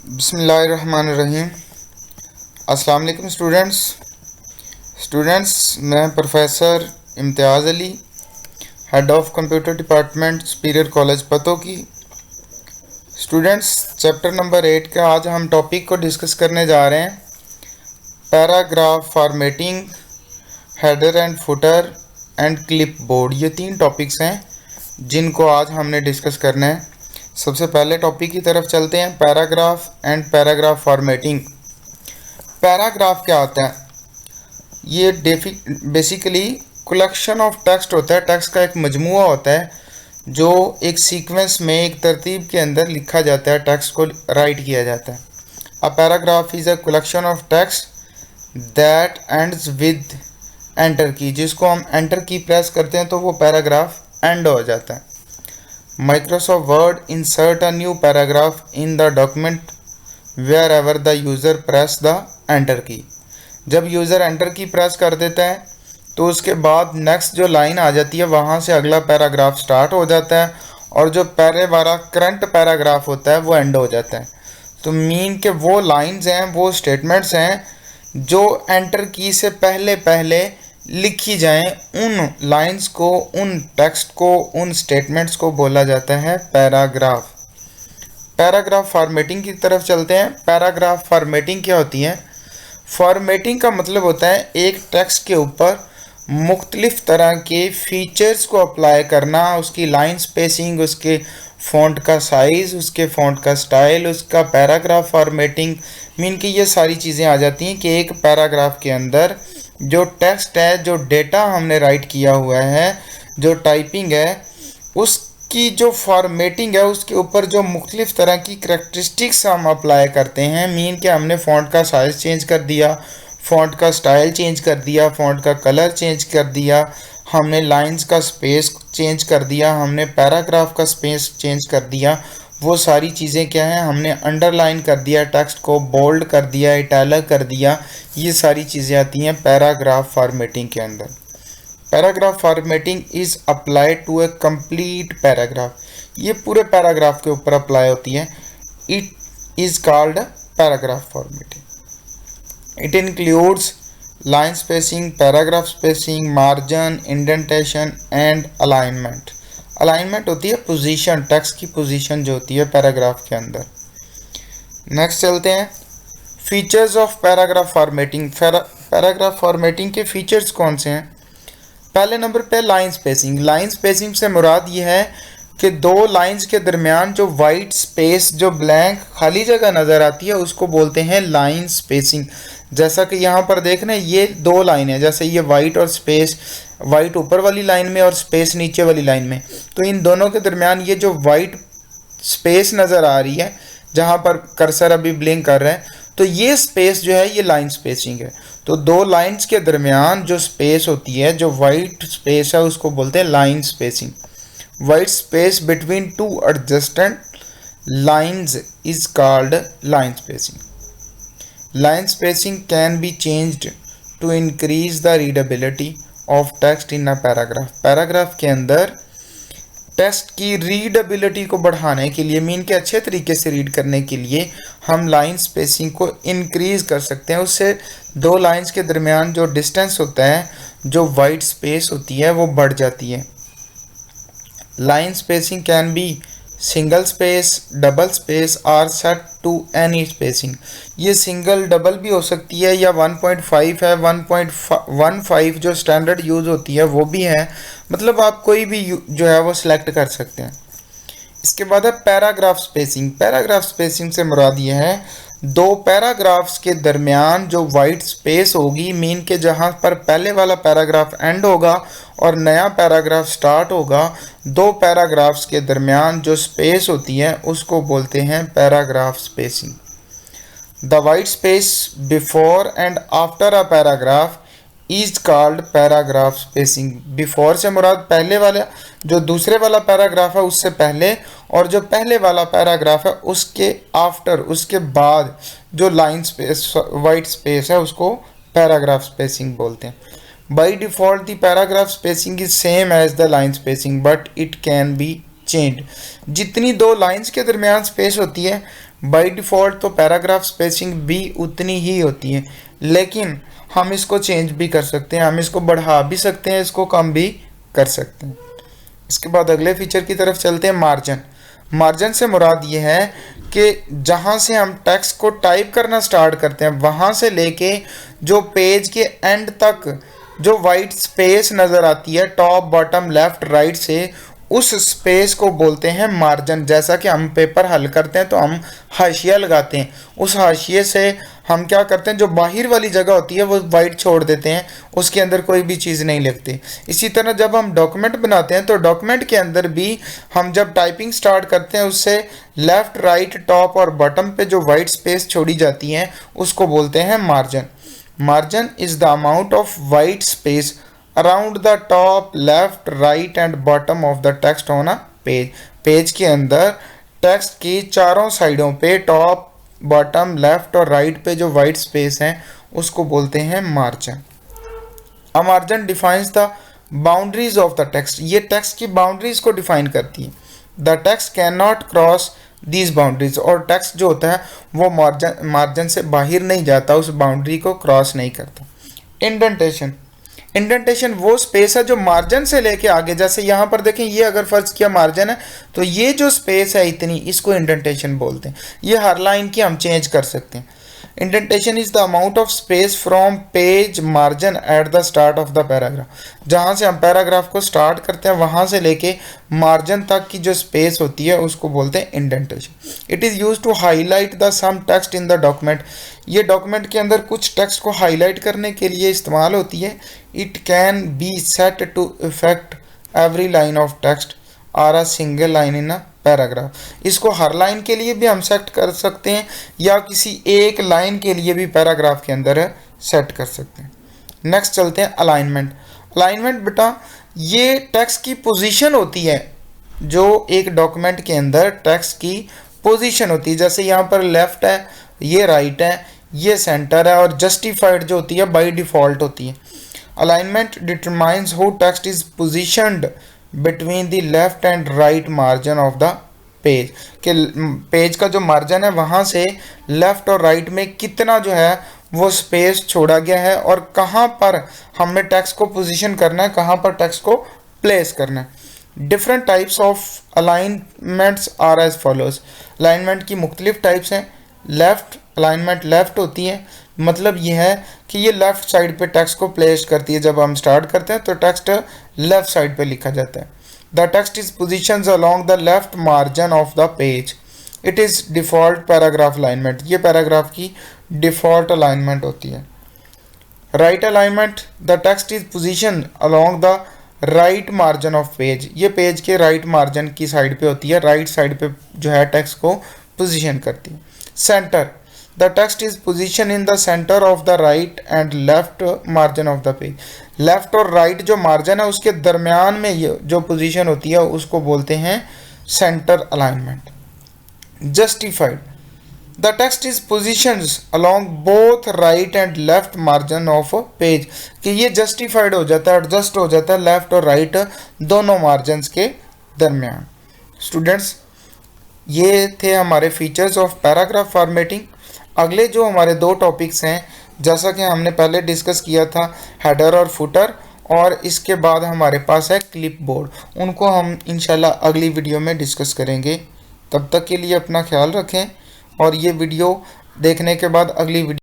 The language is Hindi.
बिस्मिल्लाहिर्रहमानिर्रहीम। अस्सलाम वालेकुम स्टूडेंट्स, मैं professor Imtiaz Ali, head of computer department superior college पतो की। स्टूडेंट्स, चैप्टर नंबर 8 का आज हम टॉपिक को डिस्कस करने जा रहे हैं। Paragraph formatting, header and footer and clipboard, ये 3 टॉपिक्स हैं जिनको आज हमने डिस्कस करना है। सबसे पहले टॉपिक की तरफ चलते हैं, paragraph and paragraph formatting. Paragraph क्या होता है? ये बेसिकली कलेक्शन ऑफ टेक्स्ट होता है। टेक्स्ट का एक मजमुआ होता है जो एक सीक्वेंस में एक तरतीब के अंदर लिखा जाता है, टेक्स्ट को राइट किया जाता है। A paragraph is a collection of text that ends with enter की। जिसको हम एंटर की प्रेस करते हैं तो वो पैराग्राफ एंड हो जाता है। Microsoft Word insert a new paragraph in the document wherever the user press the enter key। जब यूज़र एंटर की प्रेस कर देता है तो उसके बाद नेक्स्ट जो लाइन आ जाती है वहाँ से अगला पैराग्राफ स्टार्ट हो जाता है और जो पहले वाला करंट पैराग्राफ होता है वो एंड हो जाता है। तो मीन के वो लाइंस हैं, वो स्टेटमेंट्स हैं जो एंटर की से पहले पहले लिखी जाएं। उन लाइंस को, उन टेक्स्ट को, उन स्टेटमेंट्स को बोला जाता है पैराग्राफ। पैराग्राफ फॉर्मेटिंग की तरफ चलते हैं। पैराग्राफ फॉर्मेटिंग क्या होती है? फॉर्मेटिंग का मतलब होता है एक टेक्स्ट के ऊपर मुख्तलिफ तरह के फीचर्स को अप्लाई करना, उसकी लाइन स्पेसिंग, उसके फ़ॉन्ट का साइज़, उसके फ़ॉन्ट का स्टाइल, उसका पैराग्राफ फॉर्मेटिंग। मीन कि ये सारी चीज़ें आ जाती हैं कि एक पैराग्राफ के अंदर जो टेक्स्ट है, जो डेटा हमने राइट किया हुआ है, जो टाइपिंग है, उसकी जो फॉर्मेटिंग है, उसके ऊपर जो मुख्तलिफ तरह की करैक्टरिस्टिक्स हम अप्लाई करते हैं। मीन कि हमने फ़ॉन्ट का साइज़ चेंज कर दिया, फ़ॉन्ट का स्टाइल चेंज कर दिया, फ़ॉन्ट का कलर चेंज कर दिया, हमने लाइंस का स्पेस चेंज कर दिया, हमने पैराग्राफ का स्पेस चेंज कर दिया। वो सारी चीज़ें क्या हैं? हमने अंडरलाइन कर दिया, टेक्स्ट को बोल्ड कर दिया, इटैलिक कर दिया। ये सारी चीज़ें आती हैं पैराग्राफ फॉर्मेटिंग के अंदर। Paragraph formatting is applied to a complete paragraph. ये पूरे पैराग्राफ के ऊपर अप्लाई होती है। It is called paragraph formatting. It includes line spacing, paragraph spacing, margin, indentation and alignment. Alignment होती है पोजीशन, टेक्स्ट की पोजीशन जो होती है पैराग्राफ के अंदर। नेक्स्ट चलते हैं, features of paragraph formatting. Paragraph formatting के फीचर्स कौन से हैं? पहले नंबर पे लाइन स्पेसिंग। लाइन स्पेसिंग से मुराद ये है कि दो लाइंस के दरमियान जो वाइट स्पेस, जो ब्लैंक खाली जगह नज़र आती है, उसको बोलते हैं लाइन स्पेसिंग। जैसा कि यहाँ पर देख रहे हैं, ये दो लाइन है, जैसे ये वाइट और स्पेस, वाइट ऊपर वाली लाइन में और स्पेस नीचे वाली लाइन में। तो इन दोनों के दरमियान ये जो वाइट स्पेस नज़र आ रही है, जहाँ पर कर्सर अभी ब्लिंक कर रहा है, तो ये स्पेस जो है ये लाइन स्पेसिंग है। तो दो लाइंस के दरमियान जो स्पेस होती है, जो वाइट स्पेस है, उसको बोलते हैं line spacing. White space between two adjacent lines is called line spacing. Line spacing can be changed to increase the readability of text in a paragraph. Paragraph के अंदर टेक्स्ट की रीडेबिलिटी को बढ़ाने के लिए, मीन के अच्छे तरीके से रीड करने के लिए हम लाइन स्पेसिंग को इंक्रीज़ कर सकते हैं। उससे दो लाइंस के दरमियान जो डिस्टेंस होता है, जो वाइट स्पेस होती है, वो बढ़ जाती है। Line spacing can B single space, double space और सेट टू एनी स्पेसिंग। ये सिंगल डबल भी हो सकती है या 1.5 है, 1.15 जो स्टैंडर्ड यूज़ होती है वो भी है। मतलब आप कोई भी जो है वो सिलेक्ट कर सकते हैं। इसके बाद है पैराग्राफ स्पेसिंग। पैराग्राफ स्पेसिंग से मुराद ये है दो पैराग्राफ्स के दरमियान जो वाइट स्पेस होगी, मीन के जहाँ पर पहले वाला पैराग्राफ एंड होगा और नया पैराग्राफ स्टार्ट होगा, दो पैराग्राफ्स के दरमियान जो स्पेस होती है उसको बोलते हैं paragraph spacing. The white space before and after a paragraph is called paragraph spacing. Before से मुराद पहले वाला, जो दूसरे वाला पैराग्राफ है उससे पहले, और जो पहले वाला पैराग्राफ है उसके आफ्टर, उसके बाद जो लाइन स्पेस, वाइट स्पेस है, उसको पैराग्राफ स्पेसिंग बोलते हैं। By default the paragraph spacing is same as the line spacing but it can be changed. जितनी दो लाइंस के दरमियान स्पेस होती है बाय डिफ़ॉल्ट तो पैराग्राफ स्पेसिंग भी उतनी ही होती है, लेकिन हम इसको चेंज भी कर सकते हैं, हम इसको बढ़ा भी सकते हैं, इसको कम भी कर सकते हैं। इसके बाद अगले फीचर की तरफ चलते हैं, मार्जिन। मार्जिन से मुराद ये है कि जहाँ से हम टेक्स्ट को टाइप करना स्टार्ट करते हैं वहाँ से लेके जो पेज के एंड तक जो वाइट स्पेस नज़र आती है टॉप बॉटम लेफ़्ट राइट से, उस स्पेस को बोलते हैं मार्जिन। जैसा कि हम पेपर हल करते हैं तो हम हाशिया लगाते हैं, उस हाशिए से हम क्या करते हैं, जो बाहर वाली जगह होती है वो वाइट छोड़ देते हैं, उसके अंदर कोई भी चीज़ नहीं लिखते। इसी तरह जब हम डॉक्यूमेंट बनाते हैं तो डॉक्यूमेंट के अंदर भी हम जब टाइपिंग स्टार्ट करते हैं उससे लेफ़्ट राइट टॉप और बॉटम पे जो वाइट स्पेस छोड़ी जाती हैं उसको बोलते हैं margin. Margin is the amount of white space around the top left right and bottom of the text on a page. Page के अंदर टेक्स्ट की चारों साइडों पे टॉप बॉटम लेफ्ट और राइट पे जो वाइट स्पेस है उसको बोलते हैं margin. A margin defines the boundaries of the text. ये टेक्स्ट की बाउंड्रीज को डिफाइन करती है। The text can not cross these boundaries, और टेक्स्ट जो होता है वो मार्जिन से बाहर नहीं जाता, उस बाउंड्री को क्रॉस नहीं करता। इंडेंटेशन। इंडेंटेशन वो स्पेस है जो मार्जिन से लेके आगे, जैसे यहाँ पर देखें ये अगर फर्ज किया मार्जिन है तो ये जो स्पेस है इतनी, इसको इंडेंटेशन बोलते हैं। ये हर लाइन की हम चेंज कर सकते हैं। Indentation is the amount of space from page margin at the start of the paragraph. जहाँ से हम पैराग्राफ को स्टार्ट करते हैं वहाँ से लेके मार्जिन तक की जो स्पेस होती है उसको बोलते हैं indentation. It is use to highlight the some text in the document. ये डॉक्यूमेंट के अंदर कुछ टेक्स्ट को हाईलाइट करने के लिए इस्तेमाल होती है। It can be set to effect every line of text are a single line in a paragraph. इसको हर लाइन के लिए भी हम सेट कर सकते हैं या किसी एक लाइन के लिए भी पैराग्राफ के अंदर सेट कर सकते हैं। नेक्स्ट चलते हैं अलाइनमेंट। अलाइनमेंट बेटा ये टेक्स्ट की पोजीशन होती है, जो एक डॉक्यूमेंट के अंदर टेक्स्ट की पोजीशन होती है। जैसे यहाँ पर लेफ्ट है, ये राइट है, ये सेंटर है, और जस्टिफाइड जो होती है बाय डिफ़ॉल्ट होती है। Alignment determines how text is positioned between the left and right margin of the page. के पेज का जो मार्जिन है वहाँ से लेफ्ट और राइट में कितना जो है वो स्पेस छोड़ा गया है और कहाँ पर हमने टेक्स्ट को पोजीशन करना है, कहाँ पर टेक्स्ट को प्लेस करना है। Different types of alignments are as follows. Alignment की मुख्तलिफ टाइप्स हैं। लेफ्ट अलाइनमेंट लेफ्ट होती है, मतलब ये है कि ये लेफ़्ट साइड पे टेक्स्ट को प्लेस करती है। जब हम स्टार्ट करते हैं तो टेक्स्ट लेफ़्ट साइड पे लिखा जाता है। The text is positions along the left margin of the page. It is default paragraph alignment. ये पैराग्राफ की डिफ़ॉल्ट अलाइनमेंट होती है। Right alignment, the text is position along the right margin of page. ये पेज के राइट मार्जिन की साइड पे होती है, राइट साइड पे जो है टेक्स्ट को पोजीशन करती है। Centre, the text is position in the centre of the right and left margin of the page. Left और राइट जो मार्जिन है उसके दरमियान में ये जो पोजीशन होती है उसको बोलते हैं centre alignment. Justified, the text is positioned along both right and left margin of page. कि ये जस्टिफाइड हो जाता है, एडजस्ट हो जाता है लेफ्ट और राइट दोनों मार्जिन के दरमियान। स्टूडेंट्स, ये थे हमारे फीचर्स ऑफ पैराग्राफ फॉर्मेटिंग। अगले जो हमारे दो टॉपिक्स हैं, जैसा कि हमने पहले डिस्कस किया था, हेडर और फुटर, और इसके बाद हमारे पास है क्लिप बोर्ड। उनको हम इंशाल्लाह अगली वीडियो में डिस्कस करेंगे। तब तक के लिए अपना ख्याल रखें और ये वीडियो देखने के बाद अगली वीडियो